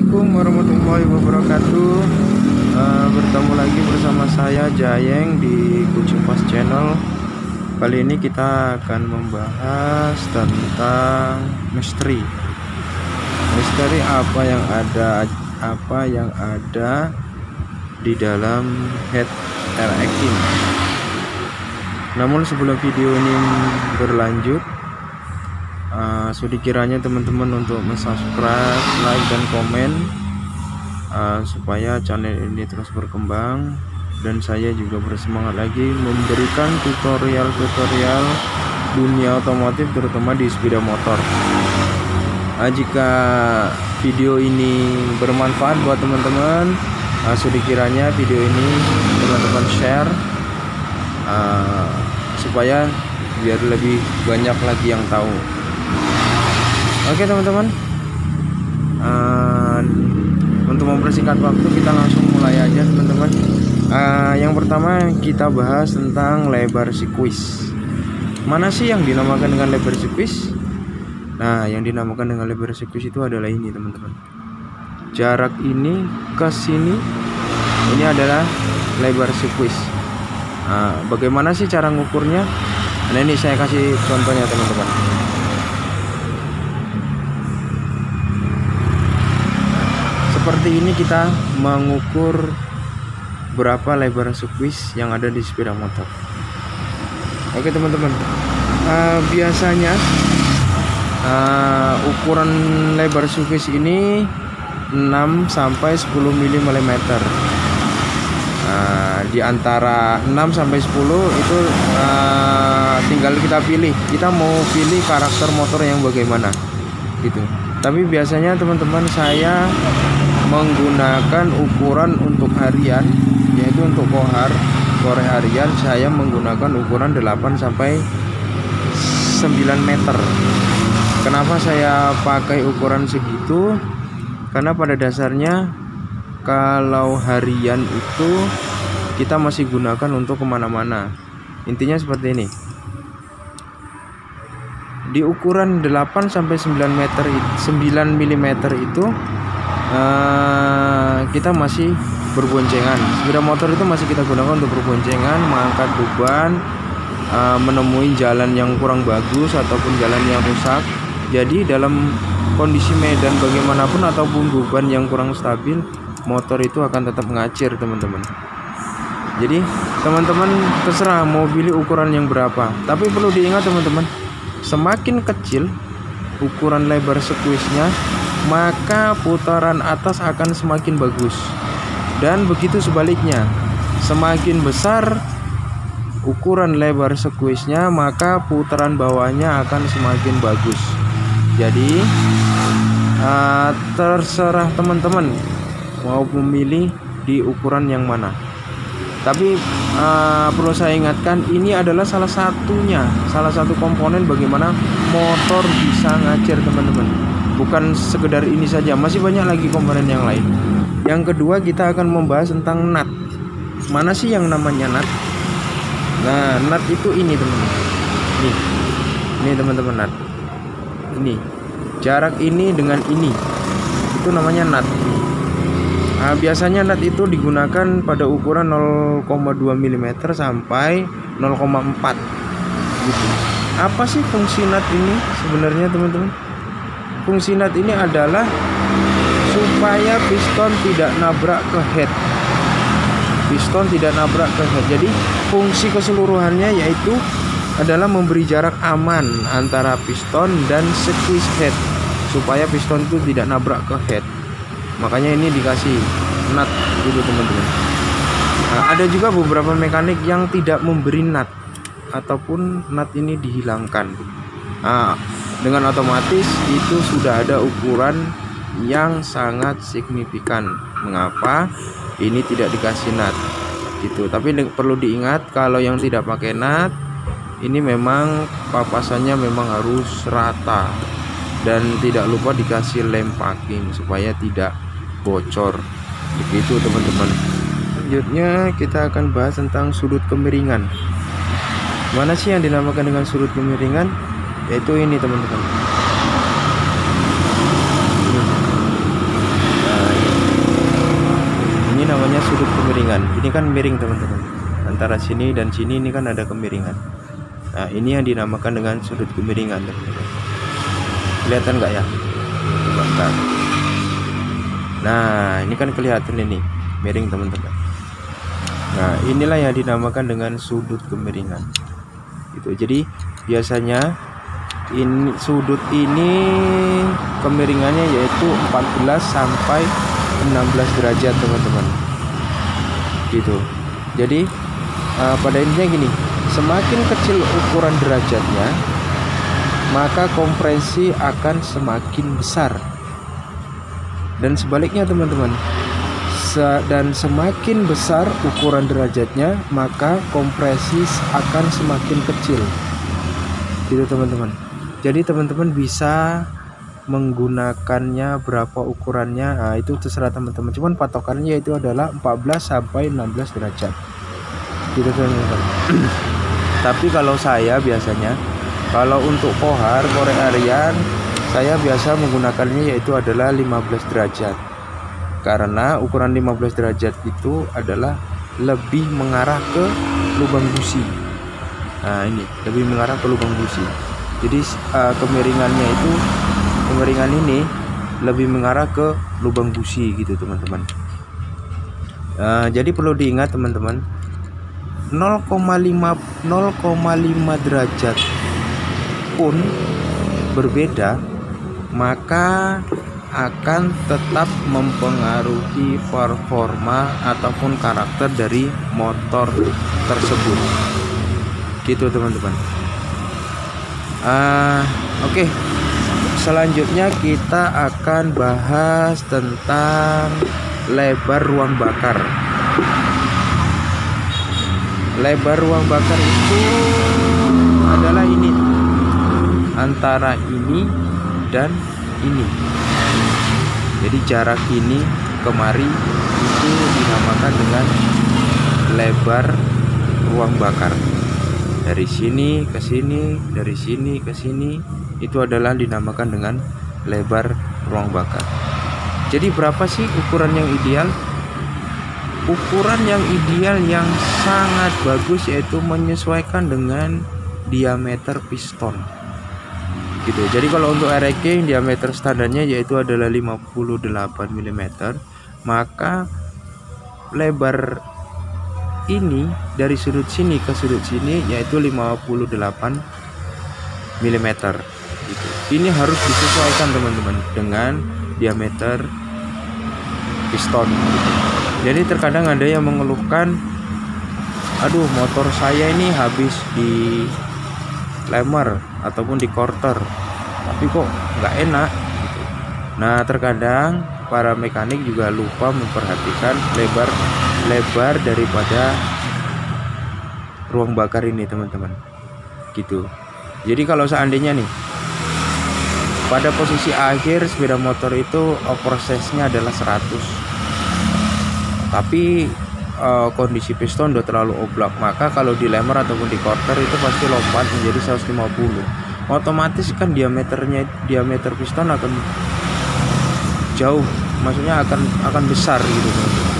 Assalamualaikum warahmatullahi wabarakatuh. Bertemu lagi bersama saya Jayeng di Kucing Pas Channel. Kali ini kita akan membahas tentang misteri apa yang ada di dalam head RX ini. Namun sebelum video ini berlanjut, kiranya teman-teman untuk subscribe, like, dan komen supaya channel ini terus berkembang, dan saya juga bersemangat lagi memberikan tutorial dunia otomotif, terutama di sepeda motor. Jika video ini bermanfaat buat teman-teman, kiranya video ini teman-teman share supaya biar lebih banyak lagi yang tahu. Oke teman-teman, untuk mempersingkat waktu kita langsung mulai aja teman-teman. Yang pertama kita bahas tentang lebar sirkuit. Mana sih yang dinamakan dengan lebar sirkuit? Nah, yang dinamakan dengan lebar sirkuit itu adalah ini teman-teman. Jarak ini ke sini, ini adalah lebar sirkuit. Bagaimana sih cara ngukurnya? Nah, ini saya kasih contohnya teman-teman. Seperti ini kita mengukur berapa lebar sirkuit yang ada di sepeda motor. Oke teman-teman, biasanya ukuran lebar sirkuit ini 6 sampai 10 mm. Di antara 6 sampai 10 itu tinggal kita pilih, kita mau pilih karakter motor yang bagaimana gitu. Tapi biasanya teman-teman saya menggunakan ukuran untuk harian, yaitu untuk kore harian saya menggunakan ukuran 8 sampai 9 meter. Kenapa saya pakai ukuran segitu? Karena pada dasarnya kalau harian itu kita masih gunakan untuk kemana-mana. Intinya seperti ini. Di ukuran 8 sampai 9 mm itu kita masih berboncengan. Sepeda motor itu masih kita gunakan untuk berboncengan, mengangkat beban, menemui jalan yang kurang bagus ataupun jalan yang rusak. Jadi dalam kondisi medan bagaimanapun ataupun beban yang kurang stabil, motor itu akan tetap ngacir teman-teman. Jadi teman-teman terserah mau pilih ukuran yang berapa. Tapi perlu diingat teman-teman, semakin kecil ukuran lebar sirkuitnya, maka putaran atas akan semakin bagus. Dan begitu sebaliknya, semakin besar ukuran lebar sirkuitnya, maka putaran bawahnya akan semakin bagus. Jadi terserah teman-teman mau memilih di ukuran yang mana. Tapi perlu saya ingatkan, ini adalah salah satu komponen bagaimana motor bisa ngacir teman-teman. Bukan sekedar ini saja, masih banyak lagi komponen yang lain. Yang kedua kita akan membahas tentang nut. Mana sih yang namanya nut? Nah, nut itu ini teman-teman. Ini teman-teman nut. Ini jarak ini dengan ini, itu namanya nut. Biasanya nut itu digunakan pada ukuran 0,2 mm sampai 0,4 gitu. Apa sih fungsi nut ini sebenarnya teman-teman? Fungsi nut ini adalah supaya piston tidak nabrak ke head. Jadi fungsi keseluruhannya yaitu adalah memberi jarak aman antara piston dan squeeze head, supaya piston itu tidak nabrak ke head. Makanya ini dikasih nut gitu teman-teman. Ada juga beberapa mekanik yang tidak memberi nut ataupun nut ini dihilangkan. Dengan otomatis itu sudah ada ukuran yang sangat signifikan. Mengapa ini tidak dikasih nut gitu. Tapi perlu diingat, kalau yang tidak pakai nut ini memang papasannya memang harus rata, dan tidak lupa dikasih lem packing supaya tidak bocor begitu teman-teman. Selanjutnya kita akan bahas tentang sudut kemiringan. Mana sih yang dinamakan dengan sudut kemiringan? Yaitu ini teman-teman. kemiringan. Ini kan miring teman-teman, antara sini dan sini ini kan ada kemiringan. Nah ini yang dinamakan dengan sudut kemiringan teman-teman. Kelihatan nggak ya? Coba bentar. Nah ini kan kelihatan ini miring teman-teman. Nah inilah yang dinamakan dengan sudut kemiringan gitu. Jadi biasanya ini sudut ini kemiringannya yaitu 14 sampai 16 derajat teman-teman gitu. Jadi pada intinya gini, semakin kecil ukuran derajatnya maka kompresi akan semakin besar, dan sebaliknya teman-teman. Dan semakin besar ukuran derajatnya maka kompresi akan semakin kecil gitu teman-teman. Jadi teman-teman bisa menggunakannya berapa ukurannya, nah, itu terserah teman-teman. Cuman patokannya itu adalah 14 sampai 16 derajat gitu teman-teman. Tapi kalau saya biasanya, kalau untuk pohar korek harian, saya biasa menggunakannya yaitu adalah 15 derajat. Karena ukuran 15 derajat itu adalah lebih mengarah ke lubang busi. Nah ini lebih mengarah ke lubang busi. Jadi kemiringannya itu, kemiringan ini lebih mengarah ke lubang busi gitu teman-teman. Jadi perlu diingat teman-teman, 0,5 derajat pun berbeda maka akan tetap mempengaruhi performa ataupun karakter dari motor tersebut gitu teman-teman. Oke. Selanjutnya kita akan bahas tentang lebar ruang bakar. Lebar ruang bakar itu adalah ini, antara ini dan ini. Jadi jarak ini kemari itu dinamakan dengan lebar ruang bakar. Dari sini ke sini, dari sini ke sini, itu adalah dinamakan dengan lebar ruang bakar. Jadi berapa sih ukuran yang ideal? Ukuran yang ideal yang sangat bagus yaitu menyesuaikan dengan diameter piston gitu. Jadi kalau untuk REK diameter standarnya yaitu adalah 58 mm, maka lebar ini dari sudut sini ke sudut sini yaitu 58 mm gitu. Ini harus disesuaikan teman-teman dengan diameter piston gitu. Jadi terkadang ada yang mengeluhkan, aduh motor saya ini habis di lemer ataupun di quarter tapi kok nggak enak gitu. Nah terkadang para mekanik juga lupa memperhatikan lebar daripada ruang bakar ini teman-teman gitu. Jadi kalau seandainya nih pada posisi akhir sepeda motor itu prosesnya adalah 100, tapi kondisi piston udah terlalu oblak, maka kalau dilemer ataupun di quarter itu pasti lompat menjadi 150. Otomatis kan diameter piston akan jauh, maksudnya akan besar gitu teman-teman.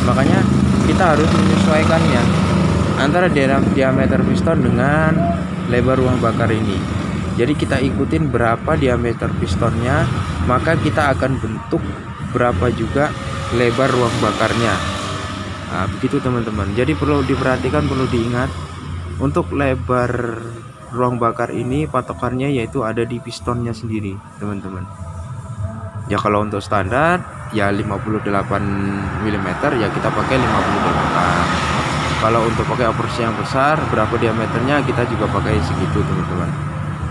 Makanya kita harus menyesuaikannya antara diameter piston dengan lebar ruang bakar ini. Jadi kita ikutin berapa diameter pistonnya, maka kita akan bentuk berapa juga lebar ruang bakarnya. Nah, begitu teman-teman. Jadi perlu diperhatikan, perlu diingat untuk lebar ruang bakar ini patokannya yaitu ada di pistonnya sendiri teman-teman. Ya kalau untuk standar ya 58 mm ya kita pakai 58. Kalau untuk pakai operasi yang besar berapa diameternya kita juga pakai segitu teman-teman.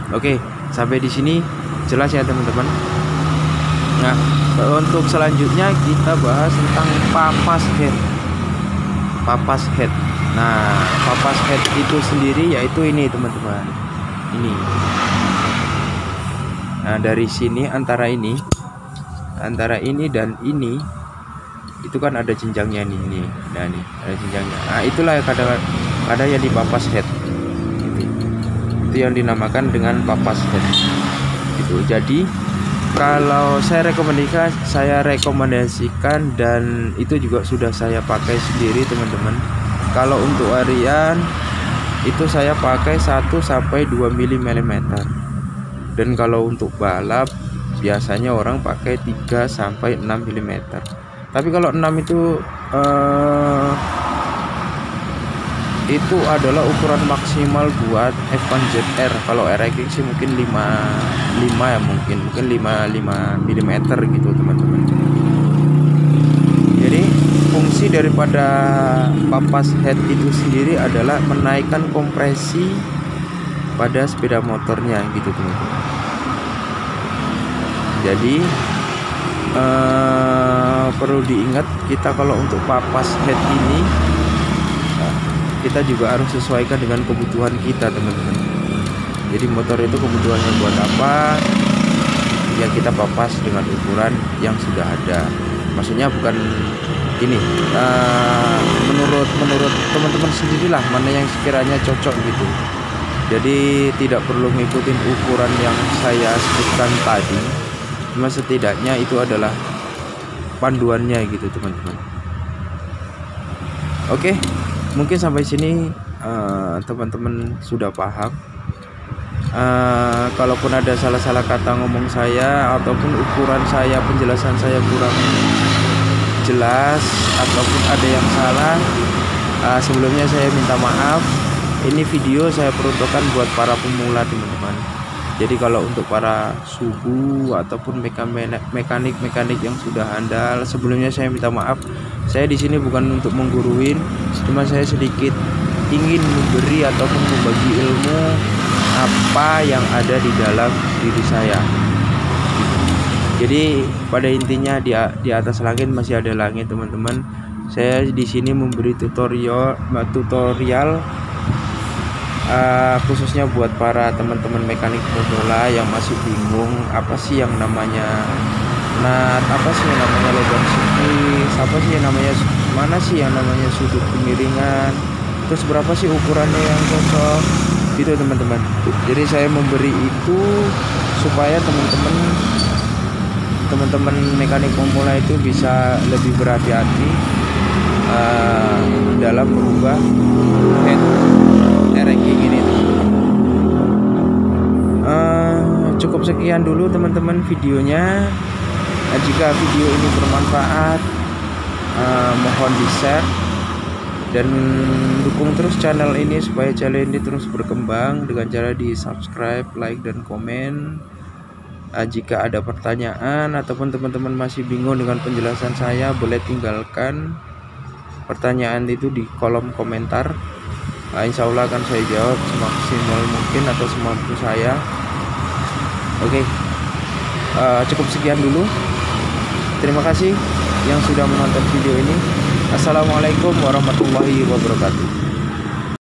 Oke, sampai di sini jelas ya teman-teman. Nah, untuk selanjutnya kita bahas tentang papas head. Papas head. Nah, papas head itu sendiri yaitu ini teman-teman. Ini. Nah, dari sini antara ini dan ini itu kan ada jenjangnya nih. Nah, nih ada jenjangnya. Nah, itulah yang ada yang di papas head. Itu yang dinamakan dengan papas head. Gitu. Jadi Kalau saya rekomendasikan dan itu juga sudah saya pakai sendiri teman-teman. Kalau untuk harian itu saya pakai 1 sampai 2 mm. Dan kalau untuk balap biasanya orang pakai 3 sampai 6 mm. Tapi kalau 6 itu adalah ukuran maksimal buat F1 ZR. Kalau R-Racing sih mungkin 5 ya, mungkin 5 mm gitu teman-teman. Jadi fungsi daripada papas head itu sendiri adalah menaikkan kompresi pada sepeda motornya gitu teman-teman. Jadi perlu diingat, kita kalau untuk papas head ini kita juga harus sesuaikan dengan kebutuhan kita teman-teman. Jadi motor itu kebutuhannya buat apa, ya kita papas dengan ukuran yang sudah ada. Maksudnya bukan ini, menurut teman-teman sendirilah mana yang sekiranya cocok gitu. Jadi tidak perlu ngikutin ukuran yang saya sebutkan tadi, cuma setidaknya itu adalah panduannya gitu teman-teman. Oke, mungkin sampai sini teman-teman sudah paham. Kalaupun ada salah-salah kata ngomong saya ataupun ukuran saya, penjelasan saya kurang jelas ataupun ada yang salah, sebelumnya saya minta maaf. Ini video saya peruntukkan buat para pemula teman-teman. Jadi kalau untuk para suhu ataupun mekanik yang sudah handal, sebelumnya saya minta maaf. Saya di sini bukan untuk mengguruin, cuma saya sedikit ingin memberi ataupun membagi ilmu apa yang ada di dalam diri saya. Jadi pada intinya di atas langit masih ada langit teman-teman. Saya di sini memberi tutorial khususnya buat para teman-teman mekanik pemula yang masih bingung apa sih yang namanya nut, apa sih yang namanya lubang squeeze, apa sih yang namanya, mana sih yang namanya sudut kemiringan, terus berapa sih ukurannya yang cocok gitu teman-teman. Jadi saya memberi itu supaya teman-teman mekanik pemula itu bisa lebih berhati-hati dalam merubah head R-Racing ini. Cukup sekian dulu teman-teman videonya. Jika video ini bermanfaat, mohon di share dan dukung terus channel ini supaya channel ini terus berkembang dengan cara di subscribe, like, dan komen. Jika ada pertanyaan ataupun teman-teman masih bingung dengan penjelasan saya, boleh tinggalkan pertanyaan itu di kolom komentar. Insya Allah akan saya jawab semaksimal mungkin atau semampu saya. Oke, cukup sekian dulu. Terima kasih yang sudah menonton video ini. Assalamualaikum warahmatullahi wabarakatuh.